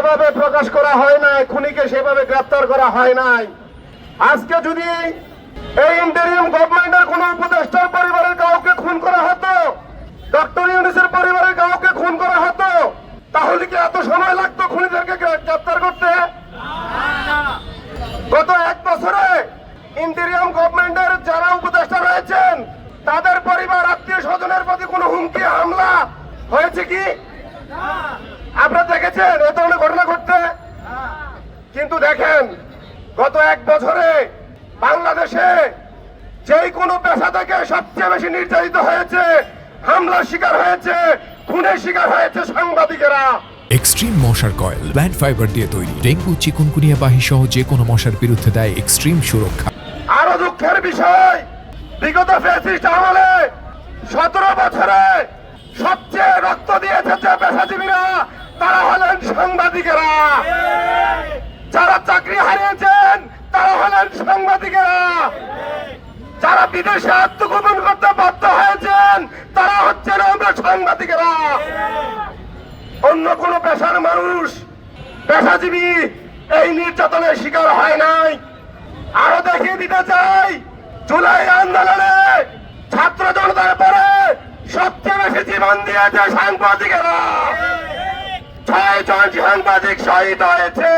সেভাবে প্রকাশ করা হয় নাই, খুনিকে সেভাবে গ্রেফতার করা হয় নাই। আজকে যদি এই ইন্টারিম গভর্নমেন্টের কোন উপদেষ্টার পরিবারের কাউকে খুন করা হতো, ডক্টর ইউনূসের পরিবারের কাউকে খুন করা হতো, তাহলে কি এত সময় লাগতো খুনিদেরকে গ্রেফতার করতে? গত 1 বছরে ইন্টারিম গভর্নমেন্টের যারা উপদেষ্টা রয়েছেন তাদের পরিবার আত্মীয় স্বজনের প্রতি কোনো হুমকি হামলা হয়েছে কি? আপনারা দেখেছেন এ ধরনের ঘটনা ঘটতে? কিন্তু দেখেন গত 1 বছরে বাংলাদেশে যেই কোনো পেশা থেকে সবচেয়ে বেশি নির্যাতিত হয়েছে, হামলার শিকার হয়েছে, খুনের শিকার হয়েছে সাংবাদিকেরা। এক্সট্রিম মশার কয়েল প্ল্যান্ট ফাইবার দিয়ে তৈরি, ডেঙ্গু চিকুনগুনিয়া বাহি সহ যে কোনো মশার বিরুদ্ধে দেয় এক্সট্রিম সুরক্ষা। আরো দুঃখের বিষয়, বিগত ফ্যাসিস্ট আমলে 17 বছরে সবচেয়ে রক্ত দিয়েছে যে পেশাজীবীরা, তারা হলেন সাংবাদিকেরা। যারা চাকরি হারিয়েছেন তারা হলেন সাংবাদিকেরা। যারা বিদেশে আত্মগোপন করতে বাধ্য হয়েছেন তারা হচ্ছেন আমরা সাংবাদিকেরা। অন্য কোন পেশার মানুষ, পেশাজীবী এই নির্যাতনের শিকার হয় নাই। আরো দেখিয়ে দিতে চাই, জুলাই আন্দোলনে ছাত্র জনতার পরে সবচেয়ে বেশি জীবন দিয়েছে সাংবাদিকেরা। 6 জন সাংবাদিক শহীদ হয়েছে।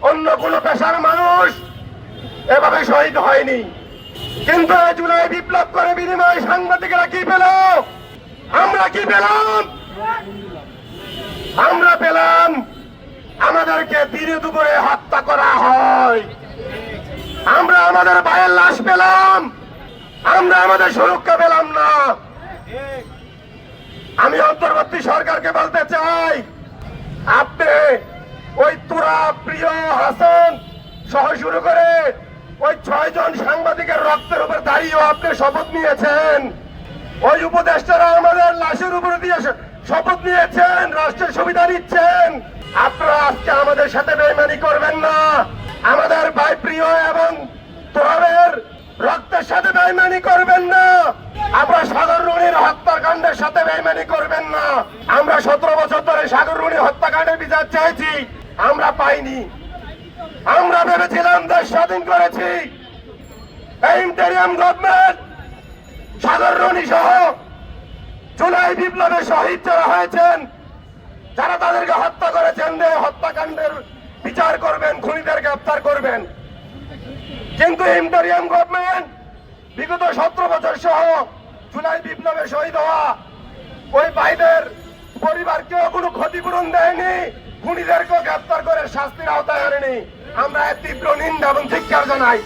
অন্য কোন পেশার মানুষ এভাবে শহীদ হয়নি। কিন্তু এই জুলাই বিপ্লব করে বিনিময়ে সাংবাদিকেরা কি পেল? আমরা কি পেলাম? আমরা পেলাম আমাদেরকে দিনে দুপুরে হত্যা করা হয়। আমরা আমাদের ভাইয়ের লাশ পেলাম, আমরা আমাদের সুরক্ষা পেলাম না। আমি অন্তর্বর্তী সরকারকে বলতে চাই, আপনি ওই তুরা, প্রিয়, হাসান সহ শুরু করে ওই 6 জন সাংবাদিকের রক্তের উপর দাঁড়িয়েও আপনি শপথ নিয়েছেন। ওই উপদেষ্টারা আমাদের লাশের উপরে দিয়ে শপথ নিয়েছেন, রাষ্ট্রের সুবিধা নিচ্ছেন। আপনারা আজকে আমাদের সাথে বেইমানি করবেন না। আমাদের ভাই প্রিয় এবং তোরাবের রক্তের সাথে বেইমানি করবেন না। আপনারা সাগর রুনির হত্যাকাণ্ডের সাথে বেইমানি করবেন না। আমরা 17 বছর ধরে সাগর রুনি হত্যাকাণ্ডের বিচার চাইছি, আমরা পাইনি। আমরা ভেবেছিলাম দেশ স্বাধীন করেছি। এই ইন্টারিম গভর্নমেন্ট সাগর রুনি সহ জুলাই বিপ্লবে শহীদ যারা হয়েছেন, যারা তাদেরকে হত্যা করেছেন, হত্যাকাণ্ডের বিচার করবেন, খুনিদের গ্রেফতার করবেন। কিন্তু ইন্টারিম গভর্নমেন্ট বিগত 17 বছর সহ জুলাই বিপ্লবে শহীদ হওয়া ওই ভাইদের পরিবারকেও কোনো ক্ষতিপূরণ দেয়নি, খুনিদেরকেও গ্রেফতার করে শাস্তির আওতায় আনেনি। আমরা তীব্র নিন্দা এবং ধিক্কার জানাই।